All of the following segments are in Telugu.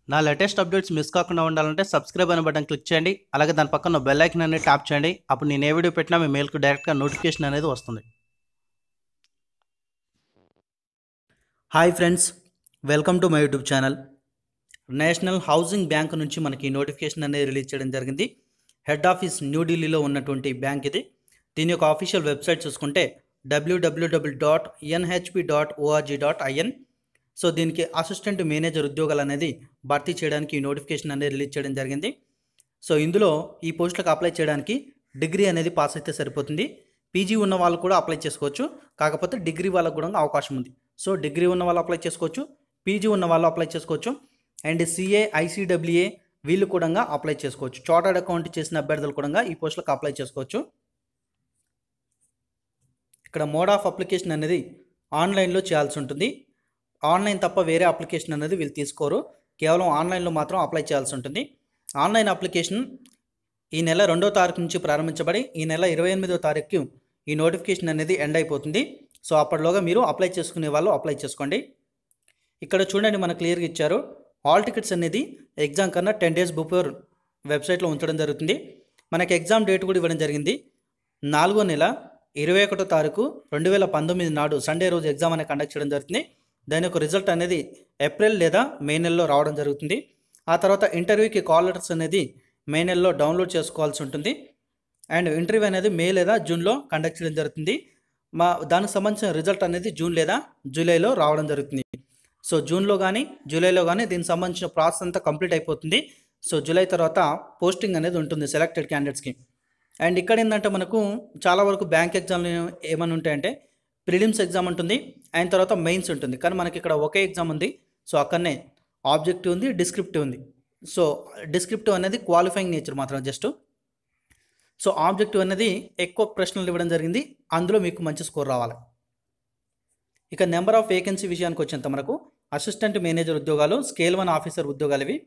నా లేటెస్ట్ అప్డేట్స్ మిస్ కాకుండా ఉండాలంటే సబ్స్క్రైబ్ అనే బటన్ క్లిక్ చేయండి. అలాగే దాని పక్కన బెల్ ఐకాన్ అనేది ట్యాప్ చేయండి. అప్పుడు నేను ఏ వీడియో పెట్టినా మీ మెయిల్కు డైరెక్ట్గా నోటిఫికేషన్ అనేది వస్తుంది. Hi friends, welcome to my YouTube channel. National housing bank నుంచి మనకి నోటిఫికేషన్ అనేది రిలీజ్ చేయడం జరిగింది. హెడ్ ఆఫీస్ న్యూఢిల్లీలో ఉన్నటువంటి బ్యాంక్ ఇది. దీని యొక్క ఆఫీషియల్ వెబ్సైట్ చూసుకుంటే www.nhp.org.in. సో దీనికి అసిస్టెంట్ మేనేజర్ ఉద్యోగాలు అనేది భర్తీ చేయడానికి ఈ నోటిఫికేషన్ అనేది రిలీజ్ చేయడం జరిగింది. సో ఇందులో ఈ పోస్టులకు అప్లై చేయడానికి డిగ్రీ అనేది పాస్ అయితే సరిపోతుంది. పీజీ ఉన్న వాళ్ళు కూడా అప్లై చేసుకోవచ్చు, కాకపోతే డిగ్రీ వాళ్ళకు కూడా అవకాశం ఉంది. సో డిగ్రీ ఉన్న వాళ్ళు అప్లై చేసుకోవచ్చు, పీజీ ఉన్న వాళ్ళు అప్లై చేసుకోవచ్చు, అండ్ సిఏ ఐసీడబ్ల్యూఏ వీళ్ళు కూడా అప్లై చేసుకోవచ్చు. చార్టర్డ్ అకౌంట్ చేసిన అభ్యర్థులు కూడా ఈ పోస్టులకు అప్లై చేసుకోవచ్చు. ఇక్కడ మోడ్ ఆఫ్ అప్లికేషన్ అనేది ఆన్లైన్లో చేయాల్సి ఉంటుంది. ఆన్లైన్ తప్ప వేరే అప్లికేషన్ అనేది వీళ్ళు తీసుకోరు, కేవలం ఆన్లైన్లో మాత్రం అప్లై చేయాల్సి ఉంటుంది. ఆన్లైన్ అప్లికేషన్ ఈ నెల 2వ తారీఖు నుంచి ప్రారంభించబడి ఈ నెల 28వ తారీఖుకి ఈ నోటిఫికేషన్ అనేది ఎండ్ అయిపోతుంది. సో అప్పటిలోగా మీరు అప్లై చేసుకునే వాళ్ళు అప్లై చేసుకోండి. ఇక్కడ చూడండి, మనకు క్లియర్గా ఇచ్చారు. హాల్ టికెట్స్ అనేది ఎగ్జామ్ కన్నా 10 days బిఫోర్ వెబ్సైట్లో ఉంచడం జరుగుతుంది. మనకి ఎగ్జామ్ డేట్ కూడా ఇవ్వడం జరిగింది. 4వ నెల 21వ తారీఖు 2019 నాడు సండే రోజు ఎగ్జామ్ అనేది కండక్ట్ చేయడం జరుగుతుంది. దాని యొక్క రిజల్ట్ అనేది ఏప్రిల్ లేదా మే నెలలో రావడం జరుగుతుంది. ఆ తర్వాత ఇంటర్వ్యూకి కాల్ లెటర్స్ అనేది మే నెలలో డౌన్లోడ్ చేసుకోవాల్సి ఉంటుంది. అండ్ ఇంటర్వ్యూ అనేది మే లేదా జూన్లో కండక్ట్ చేయడం జరుగుతుంది. దానికి సంబంధించిన రిజల్ట్ అనేది జూన్ లేదా జూలైలో రావడం జరుగుతుంది. సో జూన్లో కానీ జూలైలో కానీ దీనికి సంబంధించిన ప్రాసెస్ అంతా కంప్లీట్ అయిపోతుంది. సో జూలై తర్వాత పోస్టింగ్ అనేది ఉంటుంది సెలెక్టెడ్ క్యాండిడేట్స్కి. అండ్ ఇక్కడ ఏంటంటే మనకు చాలా వరకు బ్యాంక్ ఎగ్జామ్లు ఏమైనా ఉంటాయంటే ప్రిలిమ్స్ ఎగ్జామ్ ఉంటుంది, అయిన తర్వాత మెయిన్స్ ఉంటుంది. కానీ మనకి ఇక్కడ ఒకే ఎగ్జామ్ ఉంది. సో అక్కడనే ఆబ్జెక్టివ్ ఉంది, డిస్క్రిప్టివ్ ఉంది. సో డిస్క్రిప్టివ్ అనేది క్వాలిఫైయింగ్ నేచర్ మాత్రం జస్ట్. సో ఆబ్జెక్టివ్ అనేది ఎక్కువ ప్రశ్నలు ఇవ్వడం జరిగింది, అందులో మీకు మంచి స్కోర్ రావాలి. ఇక నెంబర్ ఆఫ్ వేకెన్సీ విషయానికి వచ్చేంత మనకు అసిస్టెంట్ మేనేజర్ ఉద్యోగాలు స్కేల్ 1 ఆఫీసర్ ఉద్యోగాలు ఇవి.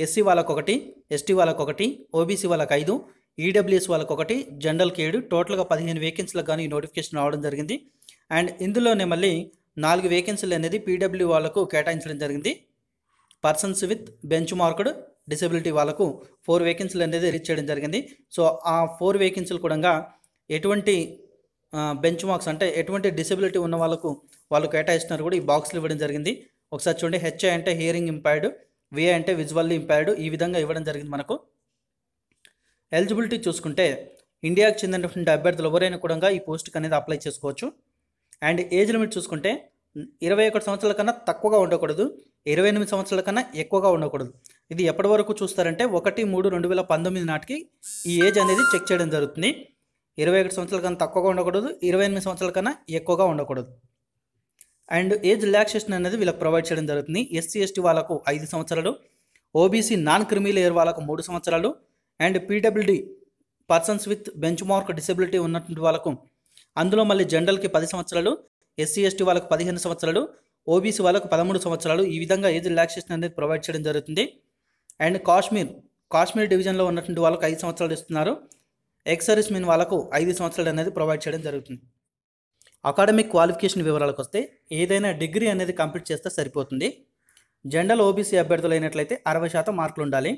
ఎస్సీ వాళ్ళకు 1, ఎస్టీ వాళ్ళకు 1, ఓబీసీ వాళ్ళకు 5, ఈడబ్ల్యూఎస్ వాళ్ళకు 1, జనరల్కి 7, టోటల్గా 15 వేకెన్సీలకు కానీ ఈ నోటిఫికేషన్ రావడం జరిగింది. అండ్ ఇందులోనే మళ్ళీ 4 వేకెన్సీలు అనేది పీడబ్ల్యూ వాళ్ళకు కేటాయించడం జరిగింది. Persons with bench marked disability వాళ్ళకు 4 వేకెన్సీలు అనేది రీచ్ చేయడం జరిగింది. సో ఆ 4 వేకెన్సీలు కూడా ఎటువంటి బెంచ్ మార్క్స్ అంటే ఎటువంటి డిసెబిలిటీ ఉన్న వాళ్ళకు వాళ్ళు కేటాయిస్తున్నారు కూడా ఈ బాక్స్లు ఇవ్వడం జరిగింది. ఒకసారి చూడండి, హెచ్ఐ అంటే హియరింగ్ ఇంపైర్డ్, విఐ అంటే విజువల్లీ ఇంపైర్డ్, ఈ విధంగా ఇవ్వడం జరిగింది మనకు. ఎలిజిబిలిటీ చూసుకుంటే ఇండియాకు చెందినటువంటి అభ్యర్థులు ఎవరైనా కూడా ఈ పోస్ట్కి అనేది అప్లై చేసుకోవచ్చు. అండ్ ఏజ్ లిమిట్ చూసుకుంటే 21 సంవత్సరాల కన్నా తక్కువగా ఉండకూడదు, 28 సంవత్సరాల కన్నా ఎక్కువగా ఉండకూడదు. ఇది ఎప్పటి వరకు చూస్తారంటే 1/3/2019 నాటికి ఈ ఏజ్ అనేది చెక్ చేయడం జరుగుతుంది. 21 సంవత్సరాల కన్నా తక్కువగా ఉండకూడదు, 28 సంవత్సరాల కన్నా ఎక్కువగా ఉండకూడదు. అండ్ ఏజ్ రిలాక్సేషన్ అనేది వీళ్ళకి ప్రొవైడ్ చేయడం జరుగుతుంది. ఎస్సీ ఎస్టీ వాళ్ళకు 5 సంవత్సరాలు, ఓబీసీ నాన్ క్రిమీ లేయర్ వాళ్ళకు 3 సంవత్సరాలు, and PWD persons with bench mark disability ఉన్నటువంటి వాళ్ళకు అందులో మళ్ళీ జనరల్కి 10 సంవత్సరాలు, ఎస్సీ ఎస్టీ వాళ్ళకు 15 సంవత్సరాలు, ఓబీసీ వాళ్ళకు 13 సంవత్సరాలు, ఈ విధంగా ఏజ్ రిలాక్సేషన్ అనేది ప్రొవైడ్ చేయడం జరుగుతుంది. అండ్ కాశ్మీర్ డివిజన్లో ఉన్నటువంటి వాళ్ళకు 5 సంవత్సరాలు ఇస్తున్నారు. ఎక్స్ సర్వీస్ మెన్ వాళ్ళకు 5 సంవత్సరాలు అనేది ప్రొవైడ్ చేయడం జరుగుతుంది. అకాడమిక్ క్వాలిఫికేషన్ వివరాలకు వస్తే ఏదైనా డిగ్రీ అనేది కంప్లీట్ చేస్తే సరిపోతుంది. జనరల్ ఓబీసీ అభ్యర్థులు అయినట్లయితే 60% మార్కులు ఉండాలి.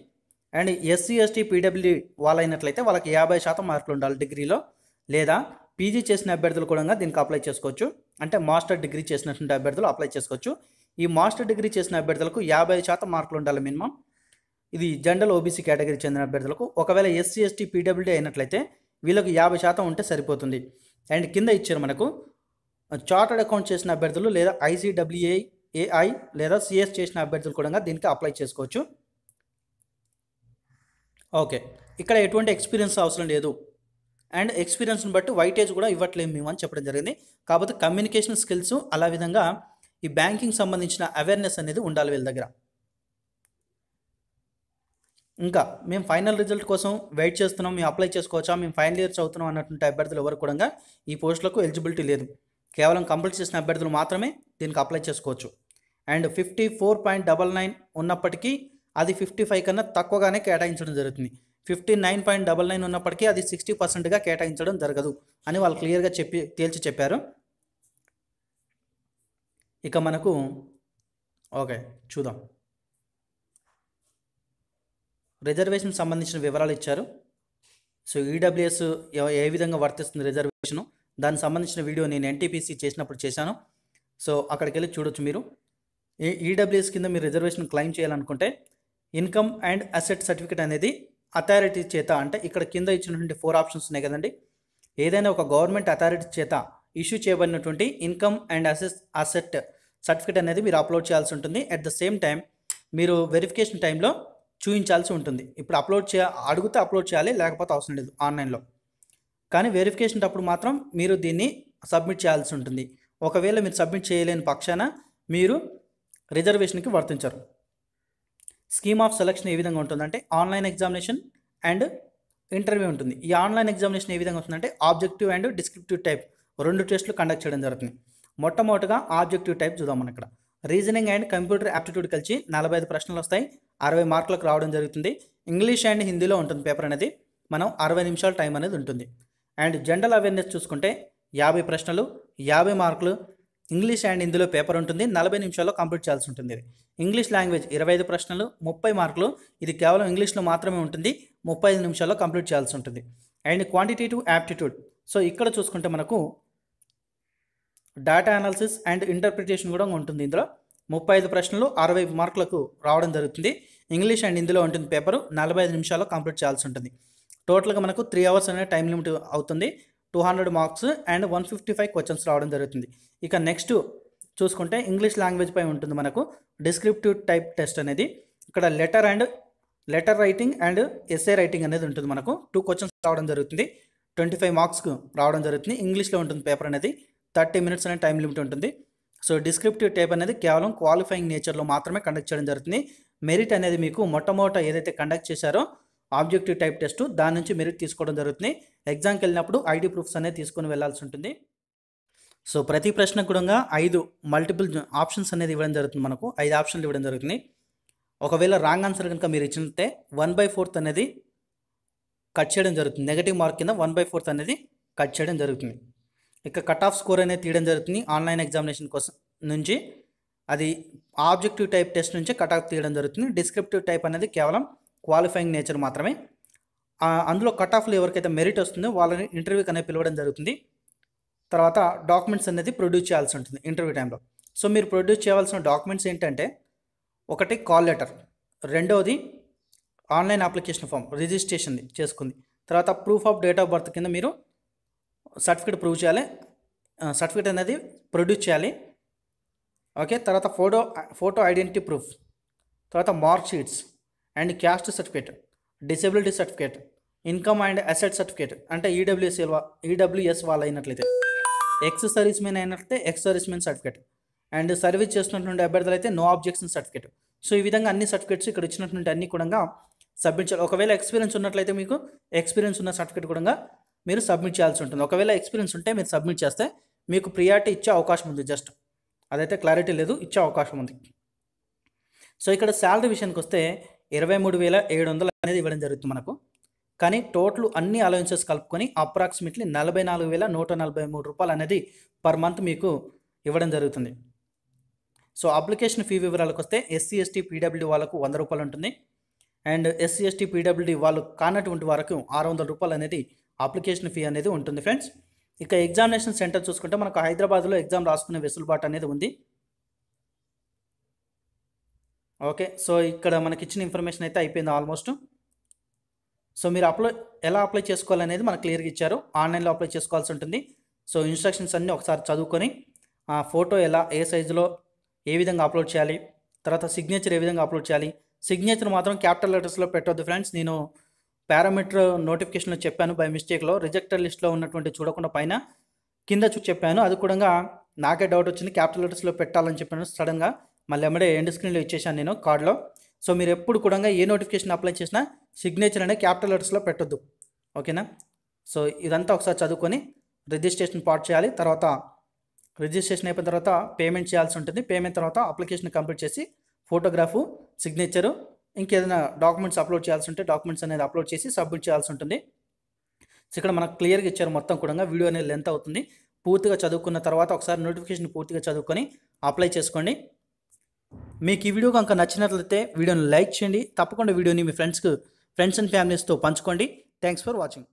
అండ్ ఎస్సీ ఎస్టీ పీడబ్ల్యూ వాళ్ళైనట్లయితే వాళ్ళకి 50% మార్కులు ఉండాలి డిగ్రీలో. లేదా పీజీ చేసిన అభ్యర్థులు కూడా దీనికి అప్లై చేసుకోవచ్చు. అంటే మాస్టర్ డిగ్రీ చేసినటువంటి అభ్యర్థులు అప్లై చేసుకోవచ్చు. ఈ మాస్టర్ డిగ్రీ చేసిన అభ్యర్థులకు 50% మార్కులు ఉండాలి మినిమం. ఇది జనరల్ ఓబీసీ కేటగిరీ చెందిన అభ్యర్థులకు. ఒకవేళ ఎస్సీ ఎస్టీ పీడబ్ల్యూడీ అయినట్లయితే వీళ్ళకి 50% ఉంటే సరిపోతుంది. అండ్ కింద ఇచ్చారు మనకు చార్టర్డ్ అకౌంట్ చేసిన అభ్యర్థులు లేదా ఐసీడబ్ల్యూఏఐ లేదా సిఎస్ చేసిన అభ్యర్థులు కూడా దీనికి అప్లై చేసుకోవచ్చు. ఓకే, ఇక్కడ ఎటువంటి ఎక్స్పీరియన్స్ అవసరం లేదు. అండ్ ఎక్స్పీరియన్స్ని బట్టి వైటేజ్ కూడా ఇవ్వట్లేము మేము అని చెప్పడం జరిగింది. కాకపోతే కమ్యూనికేషన్ స్కిల్స్ అలా విధంగా ఈ బ్యాంకింగ్ సంబంధించిన అవేర్నెస్ అనేది ఉండాలి వీళ్ళ దగ్గర. ఇంకా మేము ఫైనల్ రిజల్ట్ కోసం వెయిట్ చేస్తున్నాం, మేము అప్లై చేసుకోవచ్చా, మేము ఫైనల్ ఇయర్ చదువుతున్నాం అన్నటువంటి అభ్యర్థులు ఎవరు కూడా ఈ పోస్టులకు ఎలిజిబిలిటీ లేదు. కేవలం కంప్లీట్ చేసిన అభ్యర్థులు మాత్రమే దీనికి అప్లై చేసుకోవచ్చు. అండ్ 54.99 ఉన్నప్పటికీ అది 55 కన్నా తక్కువగానే కేటాయించడం జరుగుతుంది. 59.99 ఉన్నప్పటికీ అది 60%గా కేటాయించడం జరగదు అని వాళ్ళు క్లియర్గా తేల్చి చెప్పారు. ఇక మనకు ఓకే చూద్దాం. రిజర్వేషన్ సంబంధించిన వివరాలు ఇచ్చారు. సో ఈడబ్ల్యూఎస్ ఏ విధంగా వర్తిస్తుంది రిజర్వేషను, దానికి సంబంధించిన వీడియో నేను ఎన్టీపీసీ చేసినప్పుడు చేశాను. సో అక్కడికి వెళ్ళి చూడొచ్చు మీరు. ఈడబ్ల్యూఎస్ కింద మీరు రిజర్వేషన్ క్లెయిమ్ చేయాలనుకుంటే ఇన్కమ్ అండ్ అసెట్ సర్టిఫికేట్ అనేది అథారిటీ చేత, అంటే ఇక్కడ కింద ఇచ్చినటువంటి 4 ఆప్షన్స్ ఉన్నాయి కదండి, ఏదైనా ఒక గవర్నమెంట్ అథారిటీ చేత ఇష్యూ చేయబడినటువంటి ఇన్కమ్ అండ్ అసెట్ సర్టిఫికేట్ అనేది మీరు అప్లోడ్ చేయాల్సి ఉంటుంది. అట్ ద సేమ్ టైం మీరు వెరిఫికేషన్ టైంలో చూపించాల్సి ఉంటుంది. ఇప్పుడు అడిగితే అప్లోడ్ చేయాలి, లేకపోతే అవసరం లేదు ఆన్లైన్లో. కానీ వెరిఫికేషన్ అప్పుడు మాత్రం మీరు దీన్ని సబ్మిట్ చేయాల్సి ఉంటుంది. ఒకవేళ మీరు సబ్మిట్ చేయలేని పక్షాన మీరు రిజర్వేషన్కి వర్తించరు. స్కీమ్ ఆఫ్ సెలక్షన్ ఏ విధంగా ఉంటుందంటే ఆన్లైన్ ఎగ్జామినేషన్ అండ్ ఇంటర్వ్యూ ఉంటుంది. ఈ ఆన్లైన్ ఎగ్జామినేషన్ ఏ విధంగా ఉంటుందంటే ఆబ్జెక్టివ్ అండ్ డిస్క్రిప్టివ్ టైప్ 2 టెస్టులు కండక్ట్ చేయడం జరుగుతుంది. మొట్టమొదటిగా ఆబ్జెక్టివ్ టైప్ చూద్దాం. మనం ఇక్కడ రీజనింగ్ అండ్ కంప్యూటర్ యాప్టిట్యూడ్ కలిసి 45 ప్రశ్నలు వస్తాయి, 60 మార్కులకు రావడం జరుగుతుంది. ఇంగ్లీష్ అండ్ హిందీలో ఉంటుంది పేపర్ అనేది. మనం 60 నిమిషాల టైం అనేది ఉంటుంది. అండ్ జనరల్ అవేర్నెస్ చూసుకుంటే 50 ప్రశ్నలు, 50 మార్కులు. ఇంగ్లీష్ అండ్ హిందీలో పేపర్ ఉంటుంది, 40 నిమిషాల్లో కంప్లీట్ చేయాల్సి ఉంటుంది. ఇది ఇంగ్లీష్ లాంగ్వేజ్ 25 ప్రశ్నలు, 30 మార్కులు. ఇది కేవలం ఇంగ్లీష్లో మాత్రమే ఉంటుంది, 35 నిమిషాల్లో కంప్లీట్ చేయాల్సి ఉంటుంది. అండ్ క్వాంటిటేటివ్ యాప్టిట్యూడ్, సో ఇక్కడ చూసుకుంటే మనకు డేటా అనాలిసిస్ అండ్ ఇంటర్ప్రిటేషన్ కూడా ఉంటుంది. ఇందులో 35 ప్రశ్నలు 60 మార్కులకు రావడం జరుగుతుంది. ఇంగ్లీష్ అండ్ హిందీలో ఉంటుంది పేపరు, 45 నిమిషాల్లో కంప్లీట్ చేయాల్సి ఉంటుంది. టోటల్గా మనకు 3 అవర్స్ అనే టైం లిమిట్ అవుతుంది. 200 మార్క్స్ అండ్ 155 క్వశ్చన్స్ రావడం జరుగుతుంది. ఇక నెక్స్ట్ చూసుకుంటే ఇంగ్లీష్ లాంగ్వేజ్ పై ఉంటుంది మనకు డిస్క్రిప్టివ్ టైప్ టెస్ట్ అనేది. ఇక్కడ letter writing and essay writing అనేది ఉంటుంది. మనకు 2 క్వశ్చన్స్ రావడం జరుగుతుంది, 25 మార్క్స్కు రావడం జరుగుతుంది. ఇంగ్లీష్లో ఉంటుంది పేపర్ అనేది, 30 మినిట్స్ అనే టైం లిమిట్ ఉంటుంది. సో డిస్క్రిప్టివ్ టైప్ అనేది కేవలం క్వాలిఫైయింగ్ నేచర్లో మాత్రమే కండక్ట్ చేయడం జరుగుతుంది. మెరిట్ అనేది మీకు మొట్టమొదట ఏదైతే కండక్ట్ చేశారో ఆబ్జెక్టివ్ టైప్ టెస్ట్, దాని నుంచి మెరిట్ తీసుకోవడం జరుగుతుంది. ఎగ్జామ్కి వెళ్ళినప్పుడు ఐడి ప్రూఫ్స్ అనేది తీసుకొని వెళ్ళాల్సి ఉంటుంది. సో ప్రతి ప్రశ్నకు కూడా 5 మల్టిపుల్ ఆప్షన్స్ అనేది ఇవ్వడం జరుగుతుంది. మనకు 5 ఆప్షన్లు ఇవ్వడం జరుగుతుంది. ఒకవేళ రాంగ్ ఆన్సర్ కనుక మీరు ఇచ్చినట్టే 1/4 అనేది కట్ చేయడం జరుగుతుంది. నెగటివ్ మార్క్ కింద 1/4 అనేది కట్ చేయడం జరుగుతుంది. ఇక కట్ ఆఫ్ స్కోర్ అనేది తీయడం జరుగుతుంది ఆన్లైన్ ఎగ్జామినేషన్ కోసం నుంచి. అది ఆబ్జెక్టివ్ టైప్ టెస్ట్ నుంచి కట్ ఆఫ్ తీయడం జరుగుతుంది. డిస్క్రిప్టివ్ టైప్ అనేది కేవలం క్వాలిఫైయింగ్ నేచర్ మాత్రమే. అందులో కట్ ఆఫ్లో ఎవరికైతే మెరిట్ వస్తుందో వాళ్ళని ఇంటర్వ్యూకి అనేది పిలవడం జరుగుతుంది. తర్వాత డాక్యుమెంట్స్ అనేది ప్రొడ్యూస్ చేయాల్సి ఉంటుంది ఇంటర్వ్యూ టైంలో. సో మీరు ప్రొడ్యూస్ చేయాల్సిన డాక్యుమెంట్స్ ఏంటంటే, ఒకటి కాల్ లెటర్, రెండవది ఆన్లైన్ అప్లికేషన్ ఫామ్ రిజిస్ట్రేషన్ చేసుకుంది, తర్వాత proof of date of birth కింద మీరు సర్టిఫికేట్ ప్రూవ్ చేయాలి, సర్టిఫికేట్ అనేది ప్రొడ్యూస్ చేయాలి. ఓకే, తర్వాత ఫోటో ఐడెంటిటీ ప్రూఫ్, తర్వాత mark sheets and caste certificate, disability certificate, income and asset certificate, అంటే ఈడబ్ల్యూఎస్ వాళ్ళు అయినట్లయితే, ఎక్స్ సర్వీస్ మెన్ అయినట్లయితే ex service men certificate, and service చేస్తున్నటువంటి అభ్యర్థులు అయితే నో ఆబ్జెక్షన్ సర్టిఫికేట్. సో ఈ విధంగా అన్ని సర్టిఫికేట్స్ ఇక్కడ ఇచ్చినటువంటి అన్ని కూడా సబ్మిట్ చేయాలి. ఒకవేళ ఎక్స్పీరియన్స్ ఉన్నట్లయితే మీకు ఎక్స్పీరియన్స్ ఉన్న సర్టిఫికేట్ కూడా మీరు సబ్మిట్ చేయాల్సి ఉంటుంది. ఒకవేళ ఎక్స్పీరియన్స్ ఉంటే మీరు సబ్మిట్ చేస్తే మీకు ప్రియారిటీ ఇచ్చే అవకాశం ఉంది. జస్ట్ అదైతే క్లారిటీ లేదు, ఇచ్చే అవకాశం ఉంది. సో ఇక్కడ శాలరీ విషయానికి వస్తే 23,700 అనేది ఇవ్వడం జరుగుతుంది మనకు. కానీ టోటల్ అన్ని అలవెన్సెస్ కలుపుకొని అప్రాక్సిమేట్లీ 44,143 రూపాయలు అనేది పర్ మంత్ మీకు ఇవ్వడం జరుగుతుంది. సో అప్లికేషన్ ఫీ వివరాలకు వస్తే ఎస్సీ ఎస్టీ పీడబ్ల్యూడీ వాళ్ళకు 100 రూపాయలు ఉంటుంది. అండ్ ఎస్సీ ఎస్టీ పీడబ్ల్యూడీ వాళ్ళు కానటువంటి వరకు 600 రూపాయలు అనేది అప్లికేషన్ ఫీ అనేది ఉంటుంది ఫ్రెండ్స్. ఇక ఎగ్జామినేషన్ సెంటర్ చూసుకుంటే మనకు హైదరాబాద్లో ఎగ్జామ్ రాసుకునే వెసులుబాటు అనేది ఉంది. ఓకే, సో ఇక్కడ మనకి ఇచ్చిన ఇన్ఫర్మేషన్ అయితే అయిపోయింది ఆల్మోస్ట్. సో మీరు ఎలా అప్లై చేసుకోవాలనేది మనకు క్లియర్గా ఇచ్చారు. ఆన్లైన్లో అప్లై చేసుకోవాల్సి ఉంటుంది. సో ఇన్స్ట్రక్షన్స్ అన్నీ ఒకసారి చదువుకొని ఆ ఫోటో ఏ సైజులో ఏ విధంగా అప్లోడ్ చేయాలి, తర్వాత సిగ్నేచర్ ఏ విధంగా అప్లోడ్ చేయాలి. సిగ్నేచర్ మాత్రం క్యాపిటల్ లెటర్స్లో పెట్టొద్దు ఫ్రెండ్స్. నేను పారామీటర్ నోటిఫికేషన్లో చెప్పాను, బై మిస్టేక్లో రిజెక్టర్ లిస్ట్లో ఉన్నటువంటి చూడకుండా పైన కింద చెప్పాను. అది కూడా నాకే డౌట్ వచ్చింది, క్యాపిటల్ లెటర్స్లో పెట్టాలని చెప్పాను. సడన్గా మళ్ళీ ఎమ్మడే ఎండ్ స్క్రీన్లో ఇచ్చేసాను నేను కార్డులో. సో మీరు ఎప్పుడు కూడా ఏ నోటిఫికేషన్ అప్లై చేసినా సిగ్నేచర్ అనేది క్యాపిటల్ లెటర్స్లో పెట్టొద్దు. ఓకేనా? సో ఇదంతా ఒకసారి చదువుకొని రిజిస్ట్రేషన్ పార్ట్ చేయాలి. తర్వాత రిజిస్ట్రేషన్ అయిపోయిన తర్వాత పేమెంట్ చేయాల్సి ఉంటుంది. పేమెంట్ తర్వాత అప్లికేషన్ కంప్లీట్ చేసి ఫోటోగ్రాఫు, సిగ్నేచరు, ఇంకేదైనా డాక్యుమెంట్స్ అప్లోడ్ చేయాల్సి ఉంటే డాక్యుమెంట్స్ అనేది అప్లోడ్ చేసి సబ్మిట్ చేయాల్సి ఉంటుంది. సో ఇక్కడ మనకు క్లియర్గా ఇచ్చారు మొత్తం కూడా. వీడియో అనేది లెంత్ అవుతుంది. పూర్తిగా చదువుకున్న తర్వాత ఒకసారి నోటిఫికేషన్ పూర్తిగా చదువుకొని అప్లై చేసుకోండి. మీకు ఈ వీడియో కనుక నచ్చినట్లయితే వీడియోని లైక్ చేయండి. తప్పకుండా వీడియోని మీ ఫ్రెండ్స్ అండ్ ఫ్యామిలీస్తో పంచుకోండి. Thanks for watching.